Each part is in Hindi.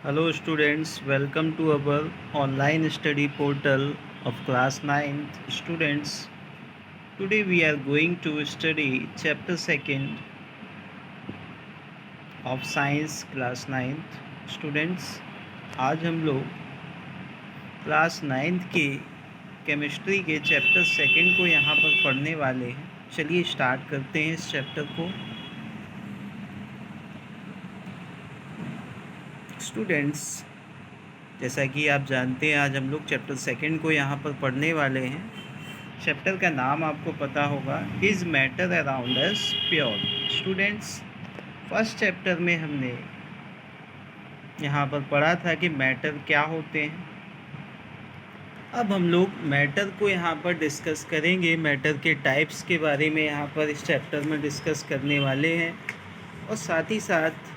Hello students, welcome to our online study portal of class 9th students. Today we are going to study chapter 2nd of science class 9th students. आज हम लोग क्लास 9th के केमिस्ट्री के चैप्टर 2nd को यहाँ पर पढ़ने वाले हैं. चलिए स्टार्ट करते हैं इस चैप्टर को. स्टूडेंट्स, जैसा कि आप जानते हैं आज हम लोग चैप्टर 2nd को यहाँ पर पढ़ने वाले हैं. चैप्टर का नाम आपको पता होगा, is matter around us pure. Students, first chapter में हमने यहाँ पर पढ़ा था कि मैटर क्या होते हैं. अब हम लोग मैटर को यहाँ पर डिस्कस करेंगे. मैटर के टाइप्स के बारे में यहाँ पर इस चैप्टर में डिस्कस करने वाले हैं, और साथ ही साथ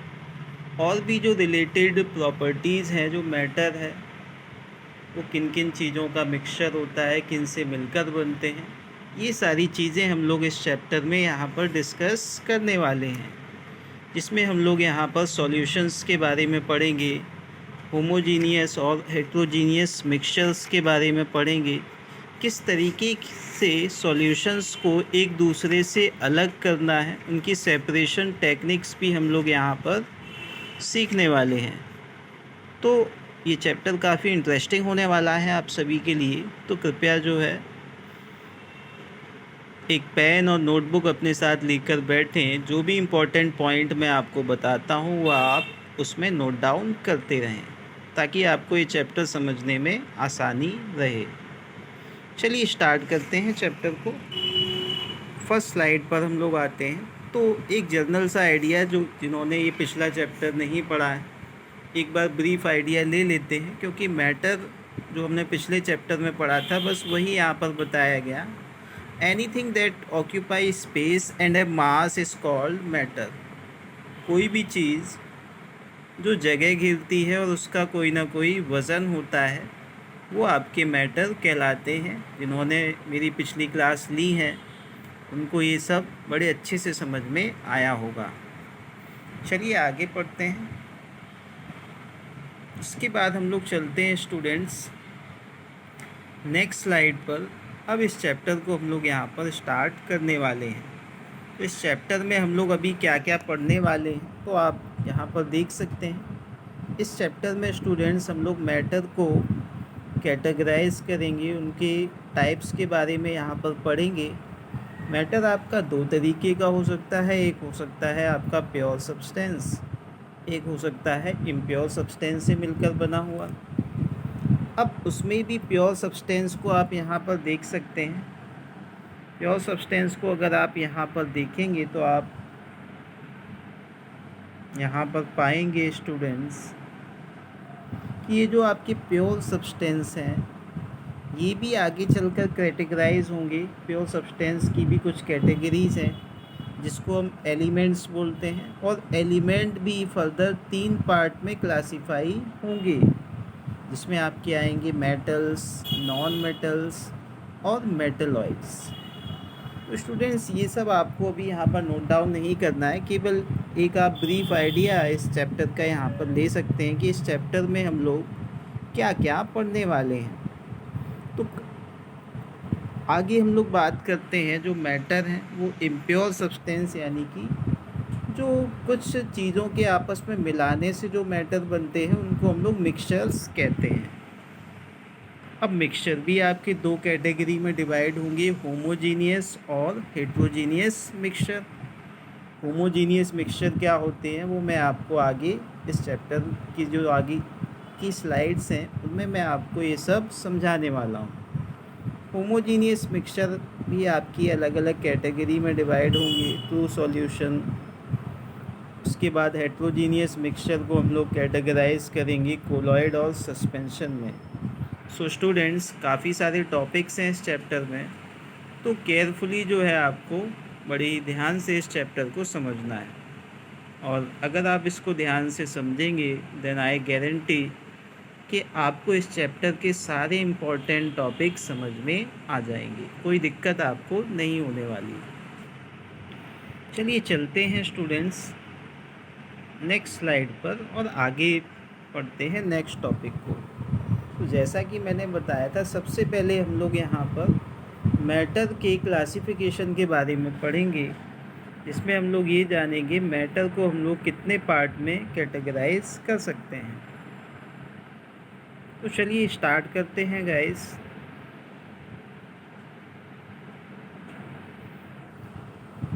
और भी जो रिलेटेड प्रॉपर्टीज़ हैं जो मैटर है वो किन किन चीज़ों का मिक्सचर होता है, किन से मिलकर बनते हैं, ये सारी चीज़ें हम लोग इस चैप्टर में यहाँ पर डिस्कस करने वाले हैं. जिसमें हम लोग यहाँ पर सॉल्यूशंस के बारे में पढ़ेंगे, होमोजीनियस और हेट्रोजीनियस मिक्सचर्स के बारे में पढ़ेंगे, किस तरीके से सॉल्यूशंस को एक दूसरे से अलग करना है, उनकी सेपरेशन टेक्निक्स भी हम लोग यहाँ पर सीखने वाले हैं. तो ये चैप्टर काफ़ी इंटरेस्टिंग होने वाला है आप सभी के लिए. तो कृपया जो है एक पेन और नोटबुक अपने साथ लेकर बैठें. जो भी इम्पोर्टेंट पॉइंट मैं आपको बताता हूँ वह आप उसमें नोट डाउन करते रहें, ताकि आपको ये चैप्टर समझने में आसानी रहे. चलिए स्टार्ट करते हैं चैप्टर को. फर्स्ट स्लाइड पर हम लोग आते हैं. तो एक जनरल सा आइडिया, जो जिन्होंने ये पिछला चैप्टर नहीं पढ़ा है, एक बार ब्रीफ आइडिया ले लेते हैं, क्योंकि मैटर जो हमने पिछले चैप्टर में पढ़ा था बस वही यहाँ पर बताया गया. Anything that occupy space and A mass is called matter. कोई भी चीज़ जो जगह घेरती है और उसका कोई ना कोई वज़न होता है वो आपके मैटर कहलाते हैं. जिन्होंने मेरी पिछली क्लास ली है उनको ये सब बड़े अच्छे से समझ में आया होगा. चलिए आगे पढ़ते हैं. इसके बाद हम लोग चलते हैं स्टूडेंट्स नेक्स्ट स्लाइड पर. अब इस चैप्टर को हम लोग यहाँ पर स्टार्ट करने वाले हैं. तो इस चैप्टर में हम लोग अभी क्या क्या पढ़ने वाले हैं तो आप यहाँ पर देख सकते हैं. इस चैप्टर में स्टूडेंट्स हम लोग मैटर को कैटेगराइज करेंगे, उनके टाइप्स के बारे में यहाँ पर पढ़ेंगे. मैटर आपका दो तरीके का हो सकता है. एक हो सकता है आपका प्योर सब्सटेंस, एक हो सकता है इम्प्योर सब्सटेंस से मिलकर बना हुआ. अब उसमें भी प्योर सब्सटेंस को आप यहाँ पर देख सकते हैं. प्योर सब्सटेंस को अगर आप यहाँ पर देखेंगे तो आप यहाँ पर पाएंगे स्टूडेंट्स कि ये जो आपके प्योर सब्सटेंस हैं ये भी आगे चलकर कैटेगराइज होंगे. प्योर सब्सटेंस की भी कुछ कैटेगरीज़ हैं जिसको हम एलिमेंट्स बोलते हैं, और एलिमेंट भी फर्दर 3 पार्ट में क्लासीफाई होंगे, जिसमें आपके आएंगे मेटल्स, नॉन मेटल्स और मेटलॉइड्स. तो स्टूडेंट्स ये सब आपको अभी यहाँ पर नोट डाउन नहीं करना है, केवल एक आप ब्रीफ आइडिया इस चैप्टर का यहाँ पर ले सकते हैं कि इस चैप्टर में हम लोग क्या क्या पढ़ने वाले हैं. तो आगे हम लोग बात करते हैं जो मैटर हैं वो इम्प्योर सब्सटेंस, यानी कि जो कुछ चीज़ों के आपस में मिलाने से जो मैटर बनते हैं उनको हम लोग मिक्सचर्स कहते हैं. अब मिक्सचर भी आपके 2 कैटेगरी में डिवाइड होंगे, होमोजीनियस और हेट्रोजीनियस मिक्सचर. होमोजीनियस मिक्सचर क्या होते हैं वो मैं आपको आगे इस चैप्टर की जो आगे की स्लाइड्स हैं उनमें मैं आपको ये सब समझाने वाला हूँ. होमोजीनियस मिक्सचर भी आपकी अलग अलग कैटेगरी में डिवाइड होंगे, ट्रू सॉल्यूशन. उसके बाद हेट्रोजीनियस मिक्सचर को हम लोग कैटेगराइज करेंगे कोलॉइड और सस्पेंशन में. सो स्टूडेंट्स, काफ़ी सारे टॉपिक्स हैं इस चैप्टर में, तो केयरफुली जो है आपको बड़ी ध्यान से इस चैप्टर को समझना है. और अगर आप इसको ध्यान से समझेंगे देन आई गारंटी कि आपको इस चैप्टर के सारे इम्पोर्टेंट टॉपिक समझ में आ जाएंगे, कोई दिक्कत आपको नहीं होने वाली. चलिए चलते हैं स्टूडेंट्स नेक्स्ट स्लाइड पर और आगे पढ़ते हैं नेक्स्ट टॉपिक को। तो जैसा कि मैंने बताया था, सबसे पहले हम लोग यहाँ पर मैटर के क्लासिफिकेशन के बारे में पढ़ेंगे, जिसमें हम लोग ये जानेंगे मैटर को हम लोग कितने पार्ट में कैटेगराइज कर सकते हैं। तो चलिए स्टार्ट करते हैं गाइस।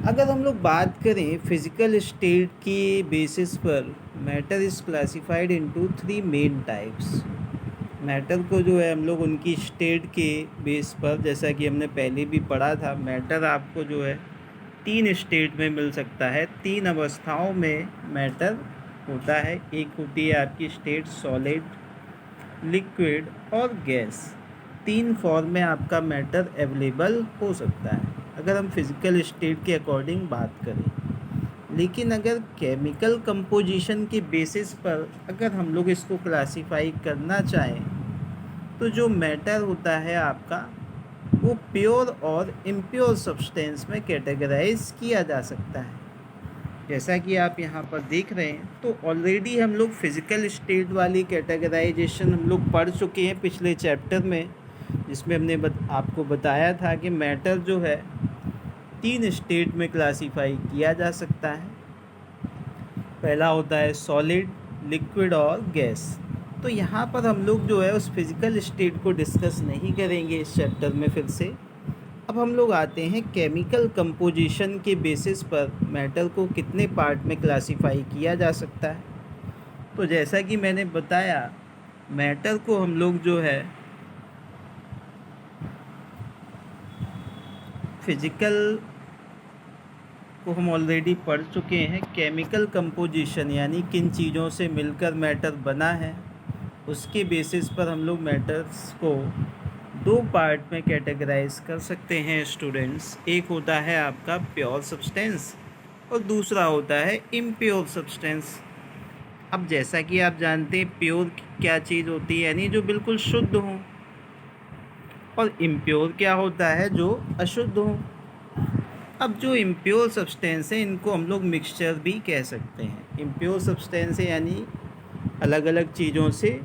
अगर हम लोग बात करें फिज़िकल स्टेट के बेसिस पर, matter is classified into 3 main types. Matter को जो है हम लोग उनकी स्टेट के बेस पर, जैसा कि हमने पहले भी पढ़ा था, मैटर आपको जो है 3 स्टेट में मिल सकता है, 3 अवस्थाओं में मैटर होता है। एक होती है आपकी स्टेट सॉलिड, लिक्विड और गैस। 3 फॉर्म में आपका मैटर अवेलेबल हो सकता है अगर हम फिज़िकल स्टेट के अकॉर्डिंग बात करें। लेकिन अगर केमिकल कंपोजिशन के बेसिस पर अगर हम लोग इसको क्लासिफाई करना चाहें, तो जो मैटर होता है आपका वो प्योर और इम्प्योर सब्सटेंस में कैटेगराइज किया जा सकता है। जैसा कि आप यहाँ पर देख रहे हैं, तो ऑलरेडी हम लोग फिज़िकल स्टेट वाली कैटेगराइजेशन हम लोग पढ़ चुके हैं पिछले चैप्टर में, जिसमें हमने आपको बताया था कि मैटर जो है 3 स्टेट में क्लासीफाई किया जा सकता है। पहला होता है सॉलिड, लिक्विड और गैस। तो यहाँ पर हम लोग जो है उस फिज़िकल स्टेट को डिस्कस नहीं करेंगे इस चैप्टर में फिर से। अब हम लोग आते हैं केमिकल कंपोजिशन के बेसिस पर मैटर को कितने पार्ट में क्लासीफाई किया जा सकता है। तो जैसा कि मैंने बताया, मैटर को हम लोग जो है फिज़िकल को हम ऑलरेडी पढ़ चुके हैं। केमिकल कंपोजिशन यानी किन चीज़ों से मिलकर मैटर बना है, उसके बेसिस पर हम लोग मैटर्स को 2 पार्ट में कैटेगराइज कर सकते हैं स्टूडेंट्स। एक होता है आपका प्योर सब्सटेंस और दूसरा होता है इम्प्योर सब्सटेंस। अब जैसा कि आप जानते हैं, प्योर क्या चीज़ होती है, यानी जो बिल्कुल शुद्ध हो, और इम्प्योर क्या होता है, जो अशुद्ध हो। अब जो इम्प्योर सब्सटेंस है, इनको हम लोग मिक्सचर भी कह सकते हैं। इम्प्योर सब्सटेंस है यानी अलग अलग चीज़ों से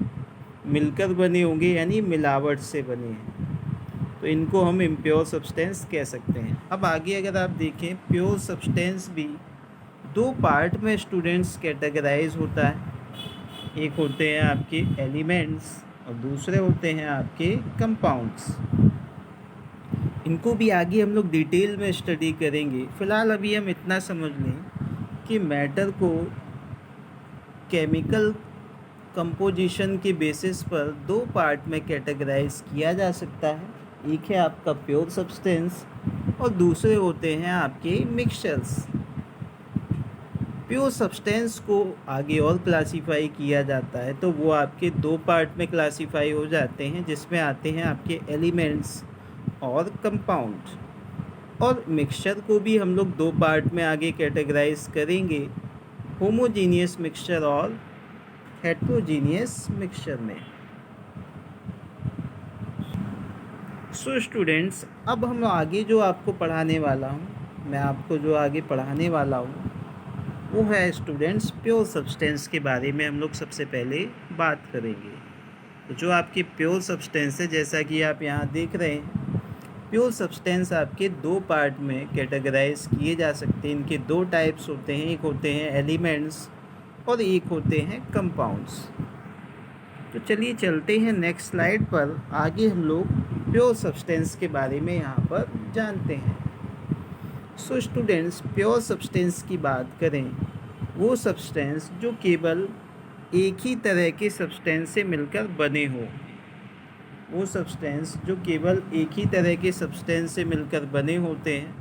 मिलकर बने होंगे, यानी मिलावट से बने हैं, तो इनको हम इम्प्योर सब्सटेंस कह सकते हैं। अब आगे अगर आप देखें, प्योर सब्सटेंस भी 2 पार्ट में स्टूडेंट्स कैटेगराइज होता है। एक होते हैं आपके एलिमेंट्स और दूसरे होते हैं आपके कंपाउंड्स। इनको भी आगे हम लोग डिटेल में स्टडी करेंगे। फ़िलहाल अभी हम इतना समझ लें कि मैटर को केमिकल कंपोजिशन के बेसिस पर 2 पार्ट में कैटेगराइज किया जा सकता है। एक है आपका प्योर सब्सटेंस और दूसरे होते हैं आपके मिक्सचर्स। प्योर सब्सटेंस को आगे और क्लासीफाई किया जाता है, तो वो आपके 2 पार्ट में क्लासीफाई हो जाते हैं, जिसमें आते हैं आपके एलिमेंट्स और कंपाउंड। और मिक्सचर को भी हम लोग 2 पार्ट में आगे कैटेगराइज करेंगे, होमोजीनियस मिक्सचर और हेट्रोजीनियस मिक्सचर में। सो स्टूडेंट्स, अब हम आगे जो आपको पढ़ाने वाला हूँ, मैं आपको जो आगे पढ़ाने वाला हूँ वो है स्टूडेंट्स प्योर सब्सटेंस के बारे में हम लोग सबसे पहले बात करेंगे। तो जो आपके प्योर सब्सटेंस है, जैसा कि आप यहाँ देख रहे हैं, प्योर सब्सटेंस आपके 2 पार्ट में कैटेगराइज किए जा सकते हैं। इनके 2 टाइप्स होते हैं, एक होते हैं एलिमेंट्स और एक होते हैं कंपाउंड्स। तो चलिए चलते हैं नेक्स्ट स्लाइड पर। आगे हम लोग प्योर सब्सटेंस के बारे में यहाँ पर जानते हैं। सो स्टूडेंट्स, प्योर सब्सटेंस की बात करें, वो सब्सटेंस जो केवल एक ही तरह के सब्सटेंस से मिलकर बने हो। वो सब्सटेंस जो केवल एक ही तरह के सब्सटेंस से मिलकर बने होते हैं,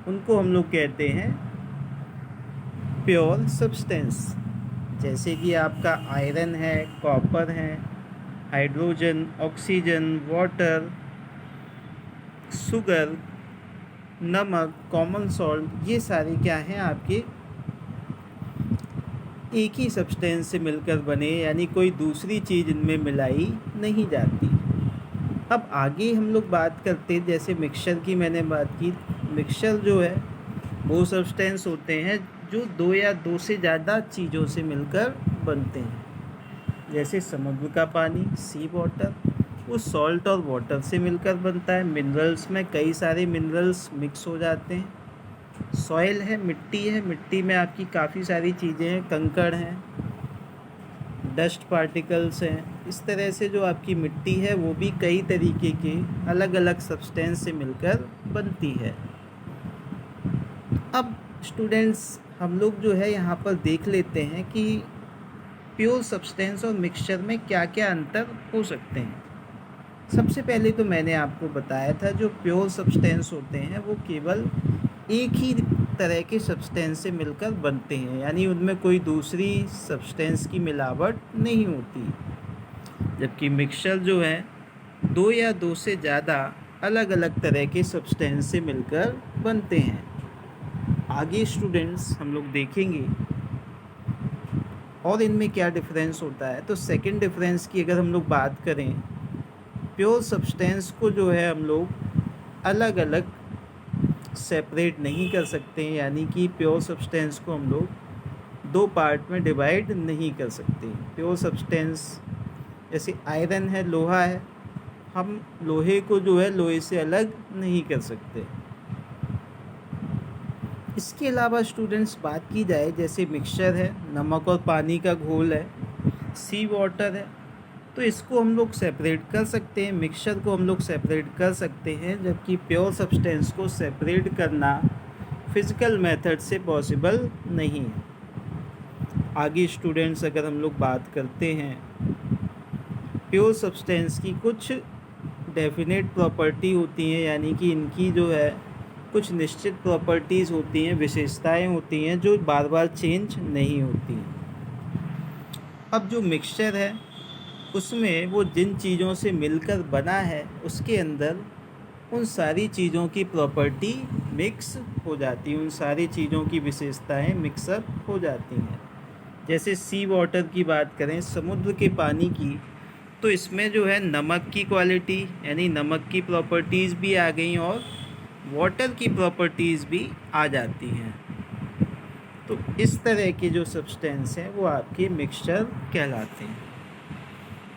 उनको हम लोग कहते हैं प्योर सब्सटेंस। जैसे कि आपका आयरन है, कॉपर है, हाइड्रोजन, ऑक्सीजन, वाटर, शुगर, नमक, कॉमन सॉल्ट, ये सारे क्या हैं आपके एक ही सब्सटेंस से मिलकर बने, यानी कोई दूसरी चीज़ इनमें मिलाई नहीं जाती। अब आगे हम लोग बात करते हैं, जैसे मिक्सचर की मैंने बात की। मिक्सचर जो है वो सब्सटेंस होते हैं जो 2 या 2 से ज़्यादा चीज़ों से मिलकर बनते हैं। जैसे समुद्र का पानी, सी वाटर, वो सॉल्ट और वाटर से मिलकर बनता है। मिनरल्स में कई सारे मिनरल्स मिक्स हो जाते हैं। सॉइल है, मिट्टी में आपकी काफ़ी सारी चीज़ें हैं, कंकड़ हैं, डस्ट पार्टिकल्स हैं। इस तरह से जो आपकी मिट्टी है वो भी कई तरीके के अलग अलग सब्सटेंस से मिलकर बनती है। अब स्टूडेंट्स हम लोग जो है यहाँ पर देख लेते हैं कि प्योर सब्सटेंस और मिक्सचर में क्या क्या अंतर हो सकते हैं। सबसे पहले तो मैंने आपको बताया था जो प्योर सब्सटेंस होते हैं वो केवल एक ही तरह के सब्सटेंस से मिलकर बनते हैं, यानी उनमें कोई दूसरी सब्सटेंस की मिलावट नहीं होती। जबकि मिक्सचर जो है दो या दो से ज़्यादा अलग अलग तरह के सब्सटेंस से मिलकर बनते हैं। आगे स्टूडेंट्स हम लोग देखेंगे और इनमें क्या डिफरेंस होता है। तो सेकंड डिफरेंस की अगर हम लोग बात करें, प्योर सब्सटेंस को जो है हम लोग अलग अलग सेपरेट नहीं कर सकते हैं, यानी कि प्योर सब्सटेंस को हम लोग दो पार्ट में डिवाइड नहीं कर सकते। प्योर सब्सटेंस जैसे आयरन है, लोहा है, हम लोहे को जो है लोहे से अलग नहीं कर सकते। इसके अलावा स्टूडेंट्स बात की जाए, जैसे मिक्सचर है, नमक और पानी का घोल है, सी वाटर है, तो इसको हम लोग सेपरेट कर सकते हैं, मिक्सचर को हम लोग सेपरेट कर सकते हैं। जबकि प्योर सब्सटेंस को सेपरेट करना फिज़िकल मेथड से पॉसिबल नहीं है। आगे स्टूडेंट्स अगर हम लोग बात करते हैं, प्योर सब्सटेंस की कुछ डेफिनेट प्रॉपर्टी होती हैं, यानी कि इनकी जो है कुछ निश्चित प्रॉपर्टीज़ होती हैं, विशेषताएं होती हैं जो बार बार चेंज नहीं होती। अब जो मिक्सचर है उसमें वो जिन चीज़ों से मिलकर बना है उसके अंदर उन सारी चीज़ों की प्रॉपर्टी मिक्स हो जाती है, उन सारी चीज़ों की विशेषताएं मिक्सअप हो जाती हैं। जैसे सी वाटर की बात करें, समुद्र के पानी की, तो इसमें जो है नमक की क्वालिटी यानी नमक की प्रॉपर्टीज़ भी आ गई और वाटर की प्रॉपर्टीज़ भी आ जाती हैं। तो इस तरह के जो सब्सटेंस हैं वो आपके मिक्सचर कहलाते हैं।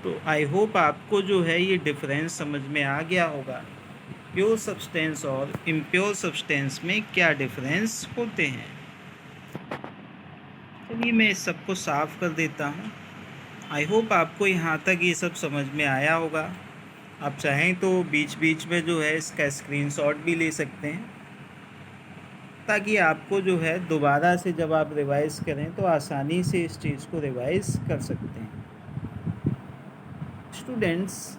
तो आई होप आपको जो है ये डिफरेंस समझ में आ गया होगा, प्योर सब्सटेंस और इम्प्योर सब्सटेंस में क्या डिफरेंस होते हैं। चलिए मैं इस सबको साफ़ कर देता हूँ। आई होप आपको यहाँ तक ये सब समझ में आया होगा। आप चाहें तो बीच बीच में जो है इसका स्क्रीनशॉट भी ले सकते हैं, ताकि आपको जो है दोबारा से जब आप रिवाइज़ करें तो आसानी से इस चीज़ को रिवाइज़ कर सकते हैं। स्टूडेंट्स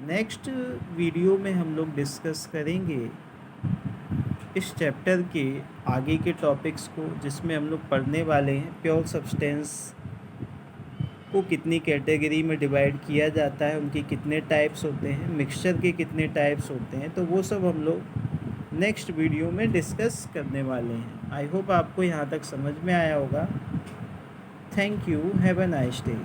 नेक्स्ट वीडियो में हम लोग डिस्कस करेंगे इस चैप्टर के आगे के टॉपिक्स को, जिसमें हम लोग पढ़ने वाले हैं प्योर सब्सटेंस को कितनी कैटेगरी में डिवाइड किया जाता है, उनके कितने टाइप्स होते हैं, मिक्सचर के कितने टाइप्स होते हैं। तो वो सब हम लोग नेक्स्ट वीडियो में डिस्कस करने वाले हैं। आई होप आपको यहाँ तक समझ में आया होगा। Thank you, have a nice day.